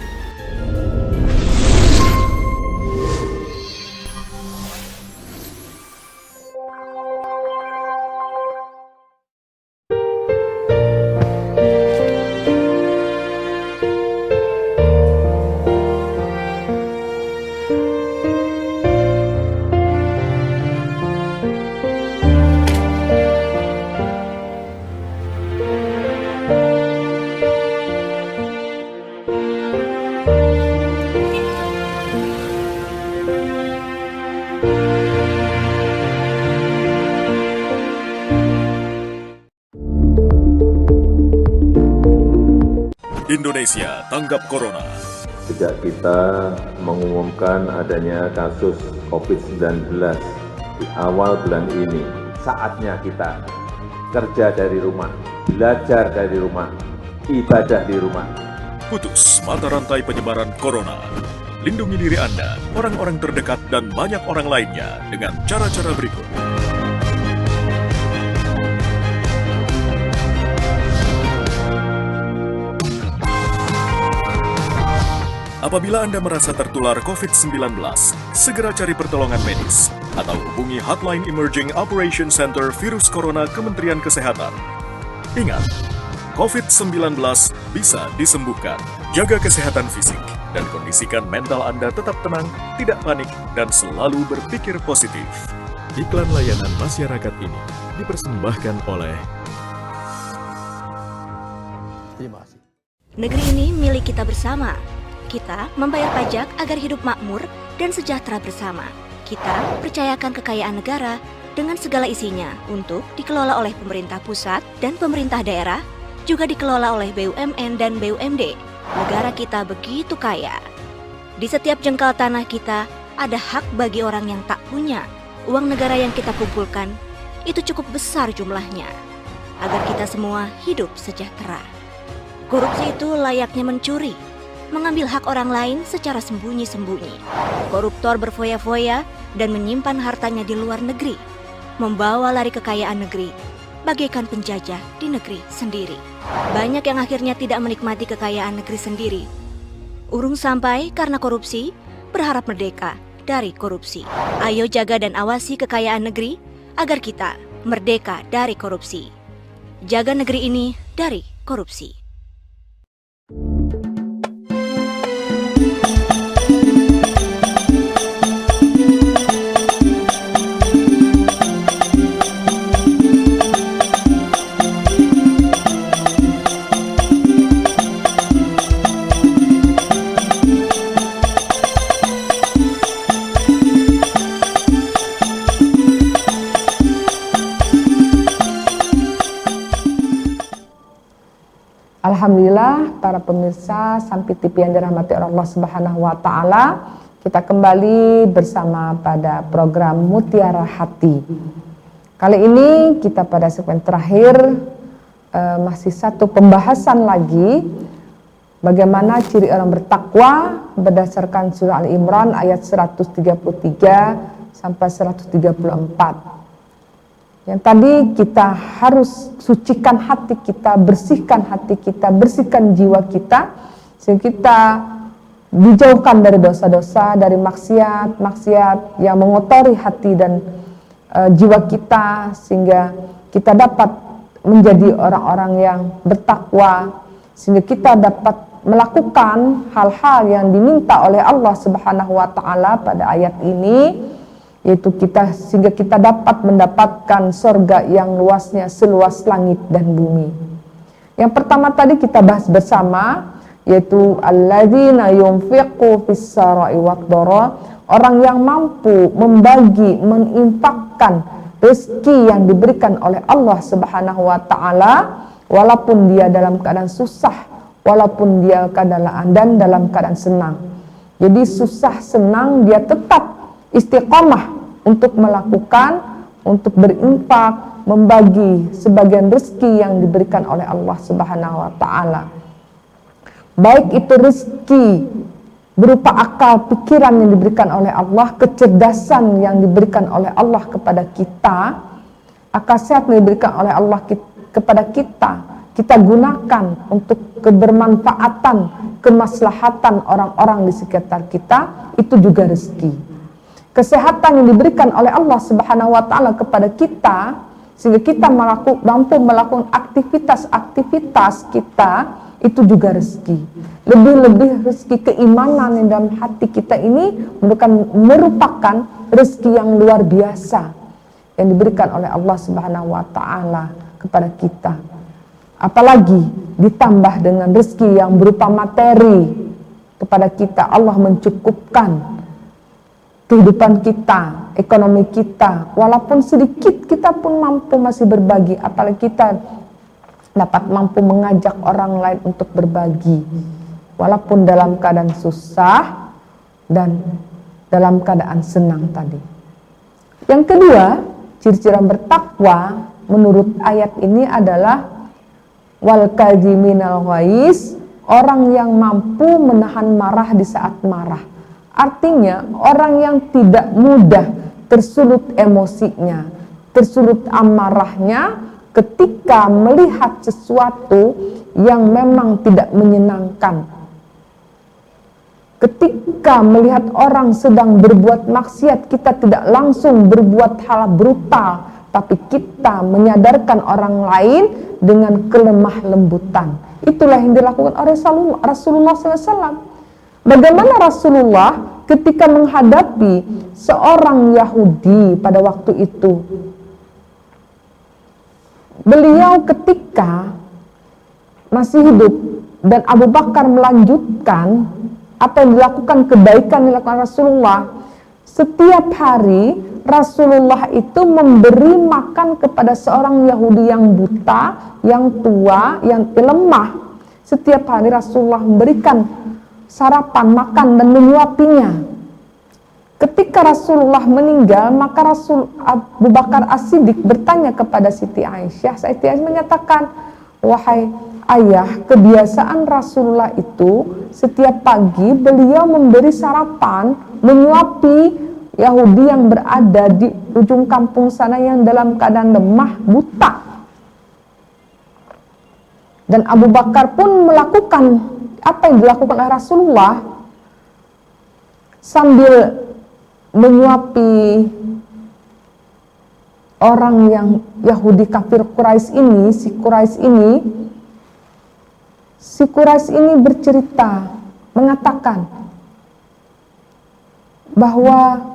E: Indonesia tanggap Corona.
F: Sejak kita mengumumkan adanya kasus COVID-19 di awal bulan ini, saatnya kita kerja dari rumah, belajar dari rumah, ibadah di rumah.
E: Putus mata rantai penyebaran Corona. Lindungi diri Anda, orang-orang terdekat, dan banyak orang lainnya dengan cara-cara berikut. Apabila Anda merasa tertular COVID-19, segera cari pertolongan medis atau hubungi Hotline Emerging Operation Center Virus Corona Kementerian Kesehatan. Ingat, COVID-19 bisa disembuhkan. Jaga kesehatan fisik dan kondisikan mental Anda tetap tenang, tidak panik, dan selalu berpikir positif. Iklan layanan masyarakat ini dipersembahkan oleh
G: Negeri ini milik kita bersama. Kita membayar pajak agar hidup makmur dan sejahtera bersama. Kita percayakan kekayaan negara dengan segala isinya untuk dikelola oleh pemerintah pusat dan pemerintah daerah, juga dikelola oleh BUMN dan BUMD. Negara kita begitu kaya. Di setiap jengkal tanah kita ada hak bagi orang yang tak punya. Uang negara yang kita kumpulkan itu cukup besar jumlahnya, agar kita semua hidup sejahtera. Korupsi itu layaknya mencuri, mengambil hak orang lain secara sembunyi-sembunyi. Koruptor berfoya-foya dan menyimpan hartanya di luar negeri, membawa lari kekayaan negeri, bagaikan penjajah di negeri sendiri. Banyak yang akhirnya tidak menikmati kekayaan negeri sendiri. Urung sampai karena korupsi, berharap merdeka dari korupsi. Ayo jaga dan awasi kekayaan negeri agar kita merdeka dari korupsi. Jaga negeri ini dari korupsi.
A: Alhamdulillah para pemirsa Sampai TV yang dirahmati Allah Subhanahu wa taala, kita kembali bersama pada program Mutiara Hati. Kali ini kita pada segmen terakhir masih satu pembahasan lagi bagaimana ciri orang bertakwa berdasarkan surah Al-Imran ayat 133 sampai 134. Yang tadi kita harus sucikan hati kita, bersihkan hati kita, bersihkan jiwa kita, sehingga kita dijauhkan dari dosa-dosa, dari maksiat yang mengotori hati dan jiwa kita, sehingga kita dapat menjadi orang-orang yang bertakwa, sehingga kita dapat melakukan hal-hal yang diminta oleh Allah Subhanahu wa taala pada ayat ini, yaitu sehingga kita dapat mendapatkan surga yang luasnya seluas langit dan bumi. Yang pertama tadi kita bahas bersama, yaitu alladzina yunfiqu fis-sarai wad-dharra, orang yang mampu membagi, menginfakkan rezeki yang diberikan oleh Allah Subhanahu wa taala walaupun dia dalam keadaan susah, walaupun dia dalam keadaan senang. Jadi susah senang dia tetap istiqomah untuk melakukan, untuk berinfak, membagi sebagian rezeki yang diberikan oleh Allah Subhanahu wa taala. Baik itu rezeki berupa akal pikiran yang diberikan oleh Allah, kecerdasan yang diberikan oleh Allah kepada kita, akal sehat yang diberikan oleh Allah kepada kita gunakan untuk kebermanfaatan, kemaslahatan orang-orang di sekitar kita, itu juga rezeki. Kesehatan yang diberikan oleh Allah Subhanahu wa taala kepada kita sehingga kita mampu melakukan aktivitas kita, itu juga rezeki. Lebih-lebih rezeki keimanan yang dalam hati kita ini merupakan rezeki yang luar biasa yang diberikan oleh Allah Subhanahu wa taala kepada kita. Apalagi ditambah dengan rezeki yang berupa materi kepada kita, Allah mencukupkan kehidupan kita, ekonomi kita, walaupun sedikit kita pun mampu masih berbagi, apalagi kita dapat mampu mengajak orang lain untuk berbagi, walaupun dalam keadaan susah dan dalam keadaan senang tadi. Yang kedua, ciri-ciri orang bertakwa menurut ayat ini adalah wal kadhiminal ghaiz, orang yang mampu menahan marah di saat marah. Artinya orang yang tidak mudah tersulut emosinya, tersulut amarahnya ketika melihat sesuatu yang memang tidak menyenangkan. Ketika melihat orang sedang berbuat maksiat, kita tidak langsung berbuat hal brutal, tapi kita menyadarkan orang lain dengan kelemah lembutan. Itulah yang dilakukan oleh Rasulullah SAW. Bagaimana Rasulullah ketika menghadapi seorang Yahudi pada waktu itu? Beliau ketika masih hidup dan Abu Bakar melanjutkan apa yang dilakukan, kebaikan yang dilakukan Rasulullah, setiap hari Rasulullah itu memberi makan kepada seorang Yahudi yang buta, yang tua, yang lemah. Setiap hari Rasulullah memberikan sarapan, makan, dan menyuapinya. Ketika Rasulullah meninggal, maka Abu Bakar As-Siddiq bertanya kepada Siti Aisyah. Siti Aisyah menyatakan, wahai ayah, kebiasaan Rasulullah itu setiap pagi beliau memberi sarapan, menyuapi Yahudi yang berada di ujung kampung sana yang dalam keadaan lemah, buta. Dan Abu Bakar pun melakukan apa yang dilakukan oleh Rasulullah sambil menyuapi orang yang Yahudi kafir Quraisy ini. Si Quraisy ini bercerita, mengatakan bahwa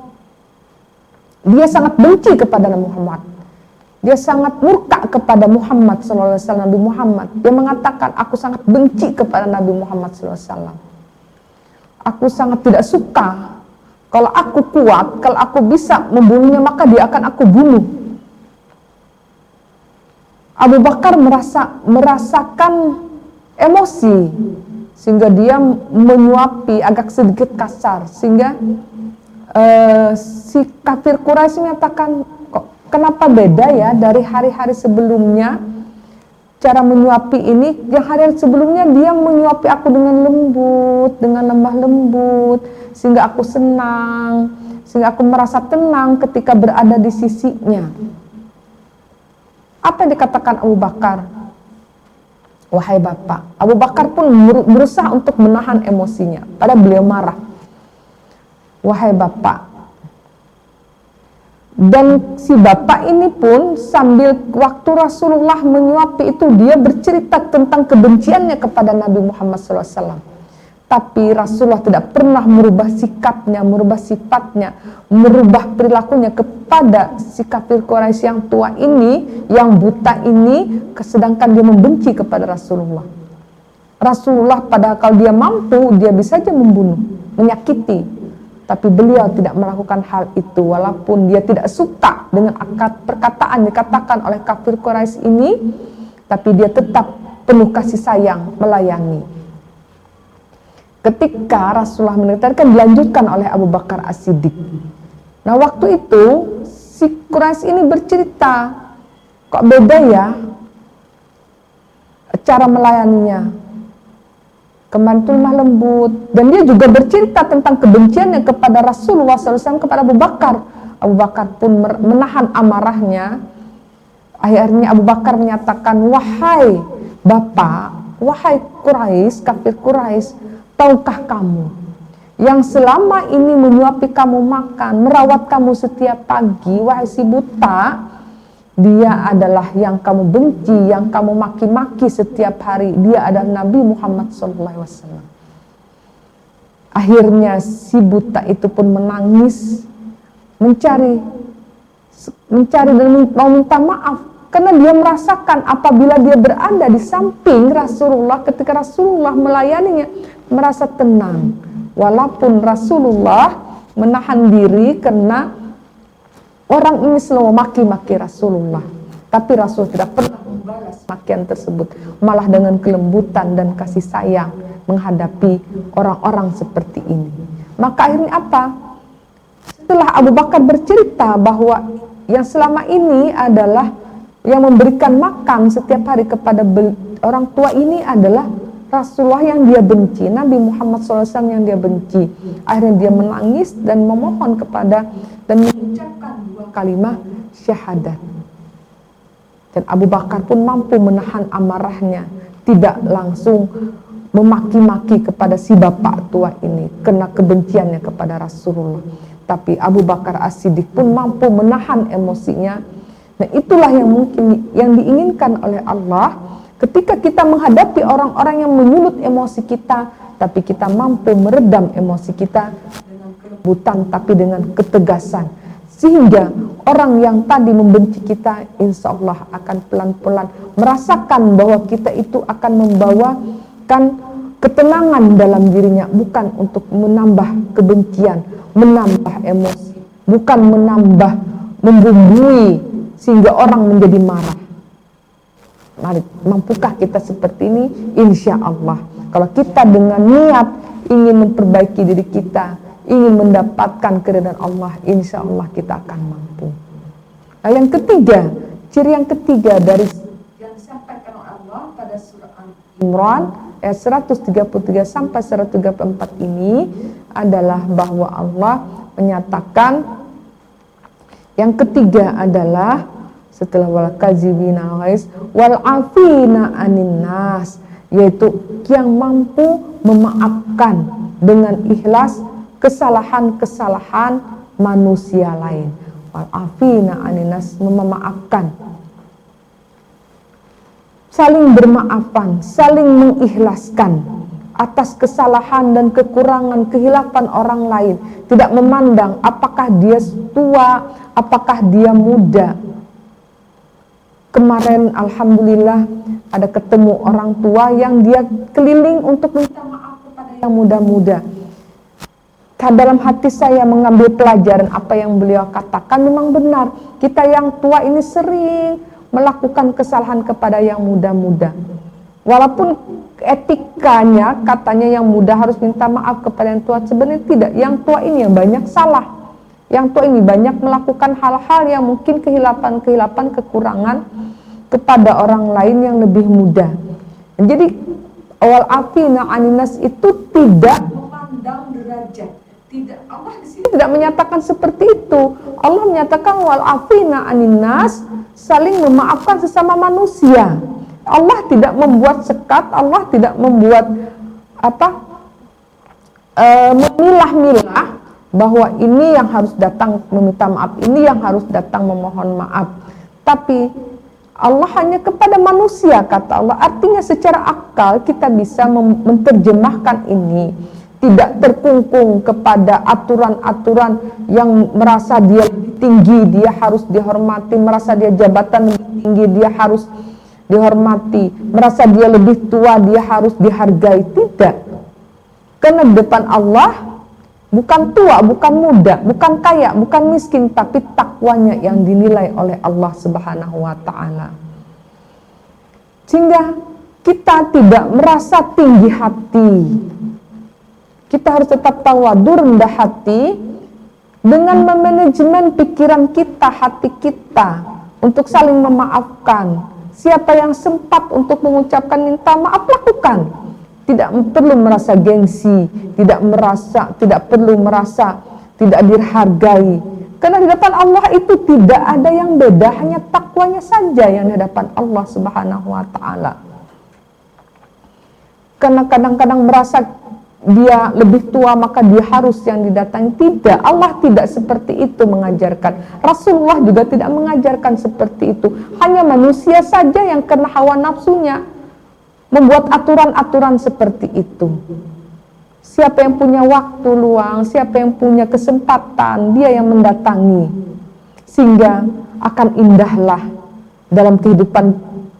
A: dia sangat benci kepada Nabi Muhammad. Dia sangat murka kepada Muhammad SAW, Nabi Muhammad. Dia mengatakan, aku sangat benci kepada Nabi Muhammad SAW. Aku sangat tidak suka. Kalau aku kuat, kalau aku bisa membunuhnya, maka dia akan aku bunuh. Abu Bakar merasakan emosi, sehingga dia menyuapi agak sedikit kasar, sehingga si kafir Quraisy menyatakan, kok kenapa beda ya dari hari-hari sebelumnya cara menyuapi ini? Yang hari sebelumnya dia menyuapi aku dengan lembut, dengan lemah lembut, sehingga aku senang, sehingga aku merasa tenang ketika berada di sisinya. Apa yang dikatakan Abu Bakar? Wahai Bapak. Abu Bakar pun berusaha untuk menahan emosinya, padahal beliau marah. Wahai Bapak. Dan si bapak ini pun sambil waktu Rasulullah menyuapi itu, dia bercerita tentang kebenciannya kepada Nabi Muhammad SAW. Tapi Rasulullah tidak pernah merubah sikapnya, merubah sifatnya, merubah perilakunya kepada si kafir Quraisy yang tua ini, yang buta ini, sedangkan dia membenci kepada Rasulullah. Rasulullah padahal kalau dia mampu, dia bisa saja membunuh, menyakiti. Tapi beliau tidak melakukan hal itu, walaupun dia tidak suka dengan perkataan dikatakan oleh kafir Quraisy ini, tapi dia tetap penuh kasih sayang melayani. Ketika Rasulullah meninggalkan, dilanjutkan oleh Abu Bakar As-Siddiq. Nah waktu itu si Quraisy ini bercerita, kok beda ya cara melayaninya. Kemarin itu lemah lembut, dan dia juga bercerita tentang kebenciannya kepada Rasulullah SAW, kepada Abu Bakar. Abu Bakar pun menahan amarahnya. Akhirnya Abu Bakar menyatakan, wahai Bapak, wahai Quraisy, kafir Quraisy, tahukah kamu yang selama ini menyuapi kamu makan, merawat kamu setiap pagi, wahai si buta, dia adalah yang kamu benci, yang kamu maki-maki setiap hari. Dia adalah Nabi Muhammad SAW. Akhirnya si buta itu pun menangis, mencari dan mau minta maaf, karena dia merasakan apabila dia berada di samping Rasulullah, ketika Rasulullah melayaninya, merasa tenang. Walaupun Rasulullah menahan diri karena orang ini selalu maki-maki Rasulullah. Tapi Rasul tidak pernah membalas makian tersebut, malah dengan kelembutan dan kasih sayang menghadapi orang-orang seperti ini. Maka akhirnya apa? Setelah Abu Bakar bercerita bahwa yang selama ini adalah yang memberikan makan setiap hari kepada orang tua ini adalah Rasulullah yang dia benci, Nabi Muhammad SAW yang dia benci. Akhirnya dia menangis dan memohon kepada dan mengucapkan 2 kalimat syahadat. Dan Abu Bakar pun mampu menahan amarahnya, tidak langsung memaki-maki kepada si bapak tua ini karena kebenciannya kepada Rasulullah. Tapi Abu Bakar As-Siddiq pun mampu menahan emosinya. Nah, itulah yang mungkin yang diinginkan oleh Allah ketika kita menghadapi orang-orang yang menyulut emosi kita, tapi kita mampu meredam emosi kita dengan kelembutan tapi dengan ketegasan, sehingga orang yang tadi membenci kita insya Allah akan pelan-pelan merasakan bahwa kita itu akan membawakan ketenangan dalam dirinya, bukan untuk menambah kebencian, menambah emosi, bukan menambah membumbui sehingga orang menjadi marah. Mari, mampukah kita seperti ini? Insya Allah. Kalau kita dengan niat ingin memperbaiki diri kita, ingin mendapatkan keridhaan Allah, insya Allah kita akan mampu. Nah, yang ketiga, ciri yang ketiga dari yang disampaikan oleh Allah pada surah Al-Imran ayat 133 sampai 134 ini adalah bahwa Allah menyatakan yang ketiga adalah setelah wal kazibina ghaiz wal afina anin nas, yaitu yang mampu memaafkan dengan ikhlas kesalahan-kesalahan manusia lain. Wal afina anin nas, memaafkan, saling bermaafan, saling mengikhlaskan atas kesalahan dan kekurangan, kehilapan orang lain, tidak memandang apakah dia tua, apakah dia muda. Kemarin alhamdulillah ada ketemu orang tua yang dia keliling untuk minta maaf kepada yang muda-muda. Dalam hati saya mengambil pelajaran apa yang beliau katakan, memang benar. Kita yang tua ini sering melakukan kesalahan kepada yang muda-muda. Walaupun etikanya katanya yang muda harus minta maaf kepada yang tua, sebenarnya tidak. Yang tua ini yang banyak salah. Yang tua ini banyak melakukan hal-hal yang mungkin kehilapan-kehilapan, kekurangan kepada orang lain yang lebih muda. Jadi awal afina aninas itu tidak memandang derajat. Tidak, Allah di sini tidak menyatakan seperti itu. Allah menyatakan wal afina aninas, saling memaafkan sesama manusia. Allah tidak membuat sekat, Allah tidak membuat memilah-milah bahwa ini yang harus datang meminta maaf, ini yang harus datang memohon maaf. Tapi Allah hanya kepada manusia, kata Allah. Artinya secara akal kita bisa menerjemahkan ini, tidak terkungkung kepada aturan-aturan yang merasa dia tinggi, dia harus dihormati, merasa dia jabatan lebih tinggi, dia harus dihormati, merasa dia lebih tua, dia harus dihargai. Tidak. Karena di depan Allah bukan tua, bukan muda, bukan kaya, bukan miskin, tapi takwanya yang dinilai oleh Allah Subhanahu wa ta'ala. Sehingga kita tidak merasa tinggi hati. Kita harus tetap tawadhu, rendah hati, dengan memanajemen pikiran kita, hati kita, untuk saling memaafkan. Siapa yang sempat untuk mengucapkan minta maaf, lakukan. Tidak perlu merasa gengsi, tidak perlu merasa tidak dihargai. Karena di depan Allah itu tidak ada yang beda, hanya takwanya saja yang di hadapan Allah Subhanahu wa ta'ala. Karena kadang-kadang merasa dia lebih tua maka dia harus yang didatangi. Tidak, Allah tidak seperti itu mengajarkan. Rasulullah juga tidak mengajarkan seperti itu. Hanya manusia saja yang kena hawa nafsunya membuat aturan-aturan seperti itu. Siapa yang punya waktu luang, siapa yang punya kesempatan, dia yang mendatangi. Sehingga akan indahlah dalam kehidupan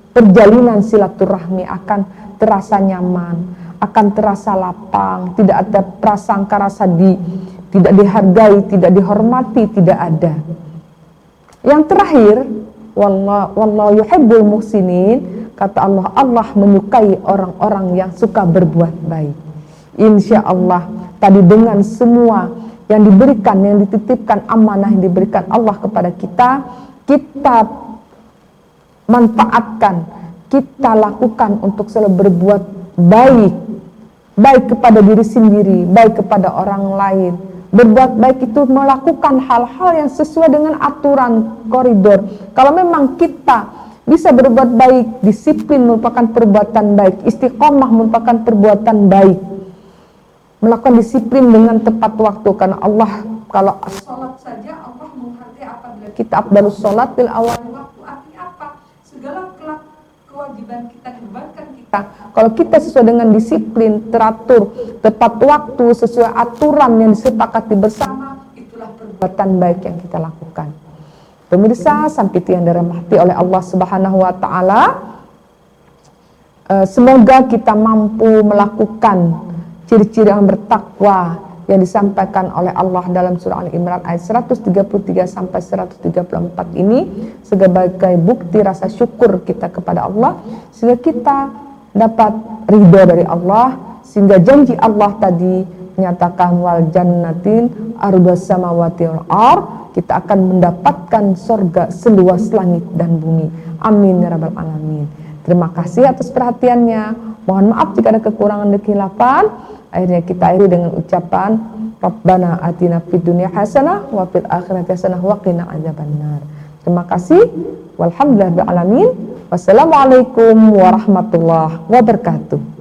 A: perjalinan silaturahmi, akan terasa nyaman, akan terasa lapang, tidak ada prasangka rasa tidak dihargai, tidak dihormati, tidak ada. Yang terakhir, wallahu yuhibbul muhsinin. Kata Allah, Allah menyukai orang-orang yang suka berbuat baik. Insya Allah tadi dengan semua yang diberikan, yang dititipkan, amanah yang diberikan Allah kepada kita, kita manfaatkan, kita lakukan untuk selalu berbuat baik, baik kepada diri sendiri, baik kepada orang lain. Berbuat baik itu melakukan hal-hal yang sesuai dengan aturan koridor. Kalau memang kita bisa berbuat baik, disiplin merupakan perbuatan baik, istiqomah merupakan perbuatan baik, melakukan disiplin dengan tepat waktu. Karena Allah, kalau sholat saja Allah menghargai apabila kita afdalus sholat til awal waktu. Artinya apa? Segala kewajiban kita, dibebankan kita, kalau kita sesuai dengan disiplin, teratur, tepat waktu, sesuai aturan yang disepakati bersama, itulah perbuatan baik yang kita lakukan. Pemirsa, sampai yang dirahmati oleh Allah Subhanahu wa Ta'ala, semoga kita mampu melakukan ciri-ciri yang bertakwa yang disampaikan oleh Allah dalam surah Al-Imran ayat 133 sampai 134 ini sebagai bukti rasa syukur kita kepada Allah, sehingga kita dapat ridho dari Allah, sehingga janji Allah tadi menyatakan wal jannatin ardhas samawati wal ardh, kita akan mendapatkan surga seluas langit dan bumi. Amin ya rabbal alamin. Terima kasih atas perhatiannya. Mohon maaf jika ada kekurangan dan kehilapan. Akhirnya kita akhiri dengan ucapan Rabbana atina fid dunya hasanah wa fil akhirati hasanah wa qina adzabannar. Terima kasih. Walhamdulillahirabbil alamin. Wassalamualaikum warahmatullahi wabarakatuh.